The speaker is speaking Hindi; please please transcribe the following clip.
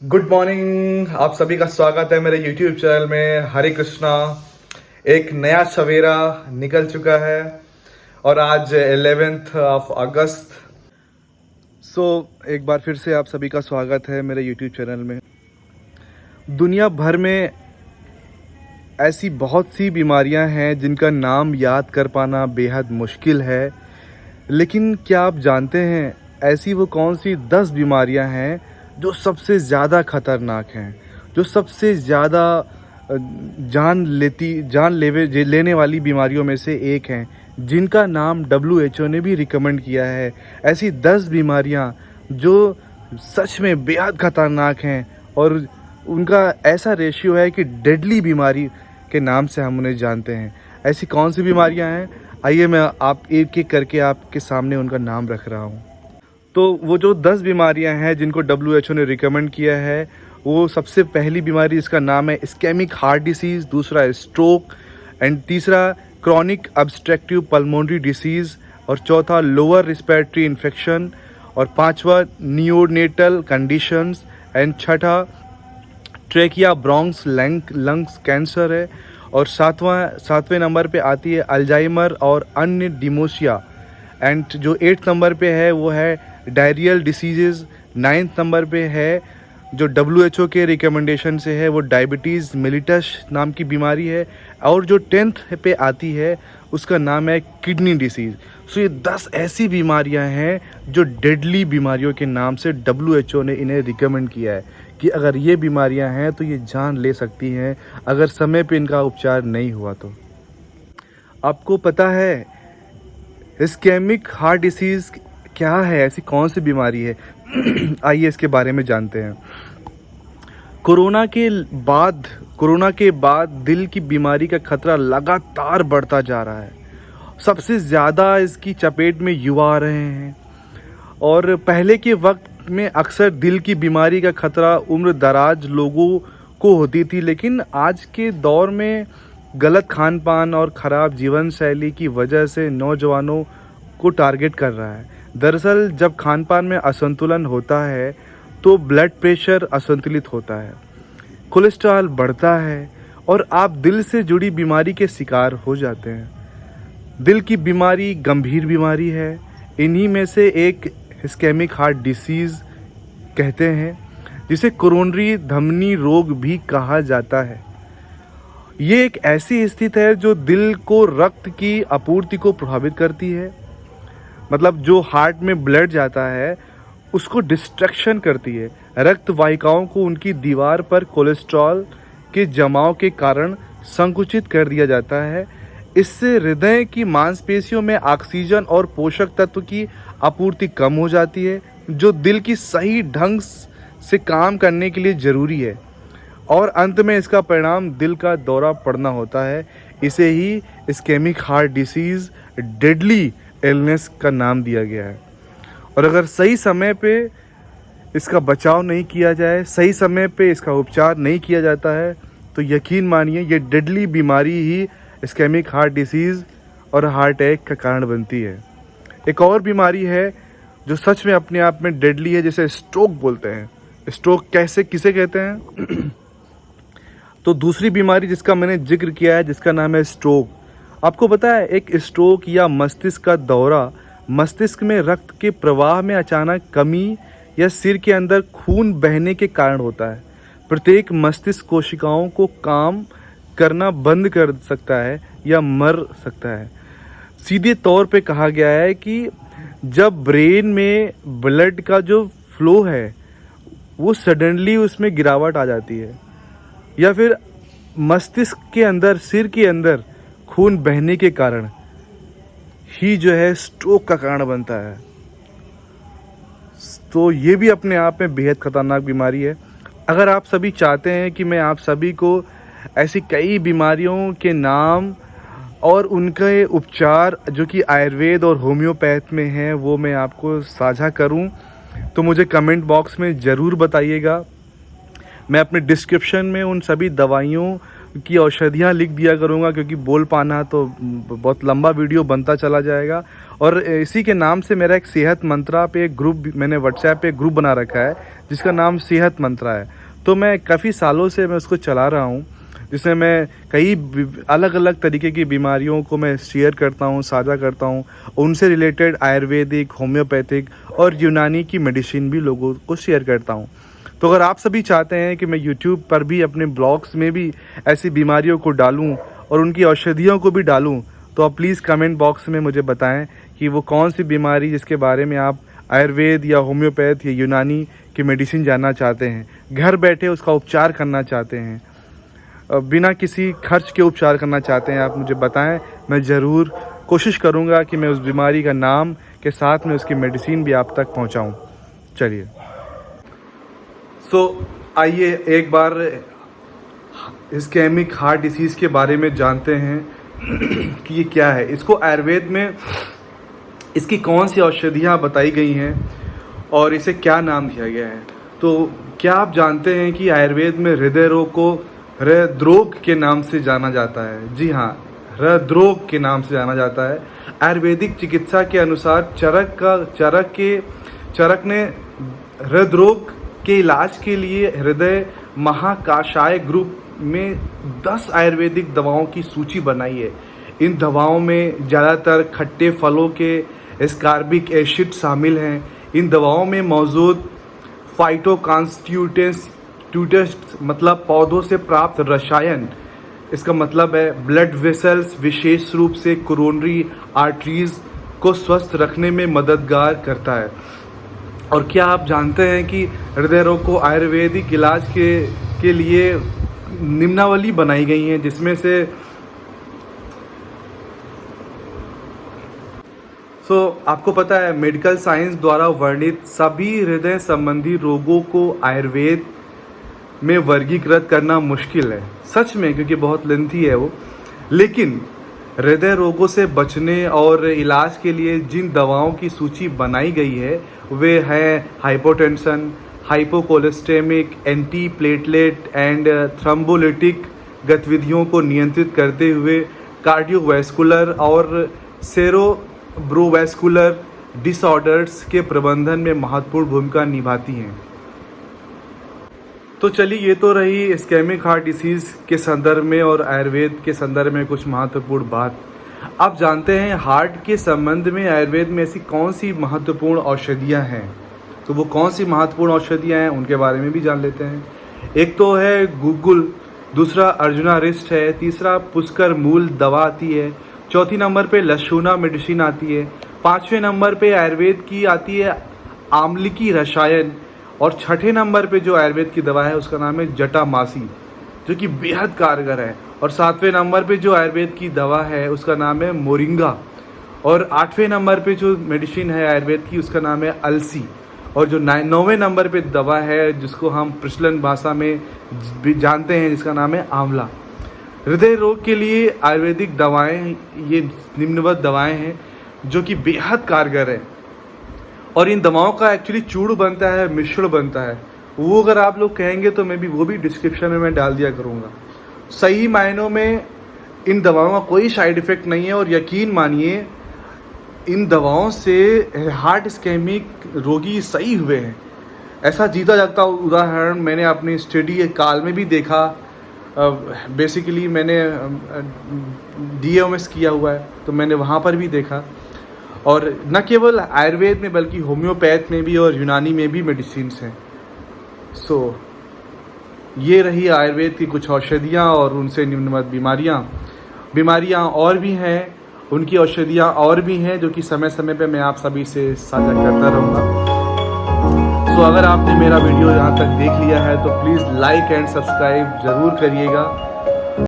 Good morning. आप सभी का स्वागत है मेरे YouTube चैनल में। हरे कृष्णा। एक नया सवेरा निकल चुका है और आज 11th ऑफ अगस्त। एक बार फिर से आप सभी का स्वागत है मेरे YouTube चैनल में। दुनिया भर में ऐसी बहुत सी बीमारियां हैं जिनका नाम याद कर पाना बेहद मुश्किल है, लेकिन क्या आप जानते हैं ऐसी वो कौन सी 10 बीमारियां हैं जो सबसे ज़्यादा खतरनाक हैं, जो सबसे ज़्यादा लेने वाली बीमारियों में से एक हैं, जिनका नाम WHO ने भी रिकमेंड किया है। ऐसी 10 बीमारियां जो सच में बेहद खतरनाक हैं और उनका ऐसा रेशियो है कि डेडली बीमारी के नाम से हम उन्हें जानते हैं। ऐसी कौन सी बीमारियां हैं, आइए मैं आप एक एक करके आपके सामने उनका नाम रख रहा हूं। तो वो जो 10 बीमारियां हैं जिनको WHO ने रिकमेंड किया है, वो सबसे पहली बीमारी इसका नाम है इस्केमिक हार्ट डिसीज़, दूसरा है स्ट्रोक एंड तीसरा क्रॉनिक ऑब्स्ट्रक्टिव पल्मोनरी डिसीज़ और चौथा लोअर रिस्पिरेटरी इन्फेक्शन और पांचवा नियोनेटल कंडीशंस एंड छठा ट्रेकिया ब्रोंक्स लंग्स कैंसर है और सातवें नंबर पे आती है अल्जाइमर और अन्य डिमोशिया एंड जो 8th नंबर पे है वो है डायरियल डिसीजेज़। 9th नंबर पे है जो WHO के रिकमेंडेशन से है वो डायबिटीज़ मिलिटस नाम की बीमारी है और जो 10th पे आती है उसका नाम है किडनी डिसीज़। सो ये 10 ऐसी बीमारियां हैं जो डेडली बीमारियों के नाम से WHO ने इन्हें रिकमेंड किया है कि अगर ये बीमारियां हैं तो ये जान ले सकती हैं अगर समय पे इनका उपचार नहीं हुआ तो। आपको पता है इस्केमिक हार्ट डिसीज़ क्या है, ऐसी कौन सी बीमारी है? आइए इसके बारे में जानते हैं। कोरोना के बाद दिल की बीमारी का खतरा लगातार बढ़ता जा रहा है। सबसे ज़्यादा इसकी चपेट में युवा आ रहे हैं और पहले के वक्त में अक्सर दिल की बीमारी का खतरा उम्र दराज लोगों को होती थी, लेकिन आज के दौर में गलत खान पान और ख़राब जीवन शैली की वजह से नौजवानों को टारगेट कर रहा है। दरअसल जब खान पान में असंतुलन होता है तो ब्लड प्रेशर असंतुलित होता है, कोलेस्ट्रॉल बढ़ता है और आप दिल से जुड़ी बीमारी के शिकार हो जाते हैं। दिल की बीमारी गंभीर बीमारी है। इन्हीं में से एक इस्केमिक हार्ट डिसीज़ कहते हैं, जिसे कोरोनरी धमनी रोग भी कहा जाता है। ये एक ऐसी स्थिति है जो दिल को रक्त की आपूर्ति को प्रभावित करती है, मतलब जो हार्ट में ब्लड जाता है उसको डिस्ट्रक्शन करती है। रक्त वाहिकाओं को उनकी दीवार पर कोलेस्ट्रॉल के जमाव के कारण संकुचित कर दिया जाता है। इससे हृदय की मांसपेशियों में ऑक्सीजन और पोषक तत्व की आपूर्ति कम हो जाती है, जो दिल की सही ढंग से काम करने के लिए ज़रूरी है और अंत में इसका परिणाम दिल का दौरा पड़ना होता है। इसे ही ischemic heart disease deadly illness का नाम दिया गया है। और अगर सही समय पे इसका बचाव नहीं किया जाए, सही समय पे इसका उपचार नहीं किया जाता है, तो यकीन मानिए ये डेडली बीमारी ही इस्केमिक हार्ट डिसीज़ और हार्ट अटैक का कारण बनती है। एक और बीमारी है जो सच में अपने आप में डेडली है, जिसे स्ट्रोक बोलते हैं। स्ट्रोक किसे कहते हैं? तो दूसरी बीमारी जिसका मैंने जिक्र किया है जिसका नाम है स्ट्रोक। आपको पता है एक स्ट्रोक या मस्तिष्क का दौरा मस्तिष्क में रक्त के प्रवाह में अचानक कमी या सिर के अंदर खून बहने के कारण होता है। प्रत्येक मस्तिष्क कोशिकाओं को काम करना बंद कर सकता है या मर सकता है। सीधे तौर पे कहा गया है कि जब ब्रेन में ब्लड का जो फ्लो है वो सडनली उसमें गिरावट आ जाती है या फिर मस्तिष्क के अंदर सिर के अंदर खून बहने के कारण ही जो है स्ट्रोक का कारण बनता है। तो ये भी अपने आप में बेहद खतरनाक बीमारी है। अगर आप सभी चाहते हैं कि मैं आप सभी को ऐसी कई बीमारियों के नाम और उनके उपचार जो कि आयुर्वेद और होम्योपैथ में हैं वो मैं आपको साझा करूं, तो मुझे कमेंट बॉक्स में ज़रूर बताइएगा। मैं अपने डिस्क्रिप्शन में उन सभी दवाइयों की औषधियाँ लिख दिया करूँगा, क्योंकि बोल पाना तो बहुत लंबा वीडियो बनता चला जाएगा। और इसी के नाम से मेरा एक सेहत मंत्रा पे एक ग्रुप, मैंने व्हाट्सएप पे ग्रुप बना रखा है जिसका नाम सेहत मंत्रा है। तो मैं काफ़ी सालों से मैं उसको चला रहा हूँ, जिसमें मैं कई अलग अलग तरीके की बीमारियों को मैं शेयर करता हूँ, साझा करता हूँ। उनसे रिलेटेड आयुर्वेदिक, होम्योपैथिक और यूनानी की मेडिसिन भी लोगों को शेयर करता हूँ। तो अगर आप सभी चाहते हैं कि मैं यूट्यूब पर भी अपने ब्लॉग्स में भी ऐसी बीमारियों को डालूं और उनकी औषधियों को भी डालूं, तो आप प्लीज़ कमेंट बॉक्स में मुझे बताएं कि वो कौन सी बीमारी जिसके बारे में आप आयुर्वेद या होम्योपैथ या यूनानी की मेडिसिन जानना चाहते हैं, घर बैठे उसका उपचार करना चाहते हैं, बिना किसी खर्च के उपचार करना चाहते हैं, आप मुझे बताएं। मैं ज़रूर कोशिश करूंगा कि मैं उस बीमारी का नाम के साथ में उसकी मेडिसिन भी आप तक पहुंचाऊं। चलिए, आइए एक बार इस्केमिक हार्ट डिसीज़ के बारे में जानते हैं कि ये क्या है। इसको आयुर्वेद में इसकी कौन सी औषधियाँ बताई गई हैं और इसे क्या नाम दिया गया है। तो क्या आप जानते हैं कि आयुर्वेद में हृदय रोग को हृदरोग के नाम से जाना जाता है? जी हाँ, हृदरोग के नाम से जाना जाता है। आयुर्वेदिक चिकित्सा के अनुसार चरक ने हृदरोग के इलाज के लिए हृदय महाकाशाय ग्रुप में 10 आयुर्वेदिक दवाओं की सूची बनाई है। इन दवाओं में ज़्यादातर खट्टे फलों के एस्कॉर्बिक एसिड शामिल हैं। इन दवाओं में मौजूद फाइटोकॉन्स्टिट्यूटेंट्स मतलब पौधों से प्राप्त रसायन, इसका मतलब है ब्लड वेसल्स, विशेष रूप से कोरोनरी आर्टरीज को स्वस्थ रखने में मददगार करता है। और क्या आप जानते हैं कि हृदय रोग को आयुर्वेदिक इलाज के लिए निम्नावली बनाई गई हैं, जिसमें से आपको पता है मेडिकल साइंस द्वारा वर्णित सभी हृदय संबंधी रोगों को आयुर्वेद में वर्गीकृत करना मुश्किल है, सच में, क्योंकि बहुत लेंथी है वो। लेकिन हृदय रोगों से बचने और इलाज के लिए जिन दवाओं की सूची बनाई गई है वे हैं hypotension, hypocholesterolemic, anti platelet and thrombolytic गतिविधियों को नियंत्रित करते हुए कार्डियोवैस्कुलर और सेरेब्रोवैस्कुलर डिसऑर्डर्स के प्रबंधन में महत्वपूर्ण भूमिका निभाती हैं। तो चलिए, ये तो रही इस्केमिक हार्ट डिसीज़ के संदर्भ में और आयुर्वेद के संदर्भ में कुछ महत्वपूर्ण बात। आप जानते हैं हार्ट के संबंध में आयुर्वेद में ऐसी कौन सी महत्वपूर्ण औषधियाँ हैं। तो वो कौन सी महत्वपूर्ण औषधियाँ हैं उनके बारे में भी जान लेते हैं। एक तो है गुग्गुल, दूसरा अर्जुनारिस्ट है, तीसरा पुष्कर मूल दवा आती है, चौथी नंबर पे लशुना मेडिसिन आती है, पाँचवें नंबर पे आयुर्वेद की आती है आम्लिकी रसायन, और छठे नंबर पे जो आयुर्वेद की दवा है उसका नाम है जटामासी, जो कि बेहद कारगर है। और सातवें नंबर पे जो आयुर्वेद की दवा है उसका नाम है मोरिंगा, और आठवें नंबर पे जो मेडिसिन है आयुर्वेद की उसका नाम है अलसी, और जो 9वें नंबर पे दवा है जिसको हम प्रचलन भाषा में भी जानते हैं जिसका नाम है आंवला। हृदय रोग के लिए आयुर्वेदिक दवाएं ये निम्नवत दवाएं हैं जो कि बेहद कारगर है। और इन दवाओं का एक्चुअली चूर्ण बनता है, मिश्रण बनता है। वो अगर आप लोग कहेंगे तो मैं भी वो भी डिस्क्रिप्शन में मैं डाल दिया करूँगा। सही मायनों में इन दवाओं का कोई साइड इफ़ेक्ट नहीं है, और यकीन मानिए इन दवाओं से हार्ट इस्केमिक रोगी सही हुए हैं। ऐसा जीता जागता उदाहरण मैंने अपनी स्टडी काल में भी देखा। बेसिकली मैंने DMS किया हुआ है तो मैंने वहाँ पर भी देखा, और न केवल आयुर्वेद में बल्कि होम्योपैथ में भी और यूनानी में भी मेडिसिन्स हैं। ये रही आयुर्वेद की कुछ औषधियाँ और उनसे निम्नवत बीमारियाँ और भी हैं, उनकी औषधियाँ और भी हैं जो कि समय समय पे मैं आप सभी से साझा करता रहूँगा। अगर आपने मेरा वीडियो यहाँ तक देख लिया है तो प्लीज़ लाइक एंड सब्सक्राइब ज़रूर करिएगा।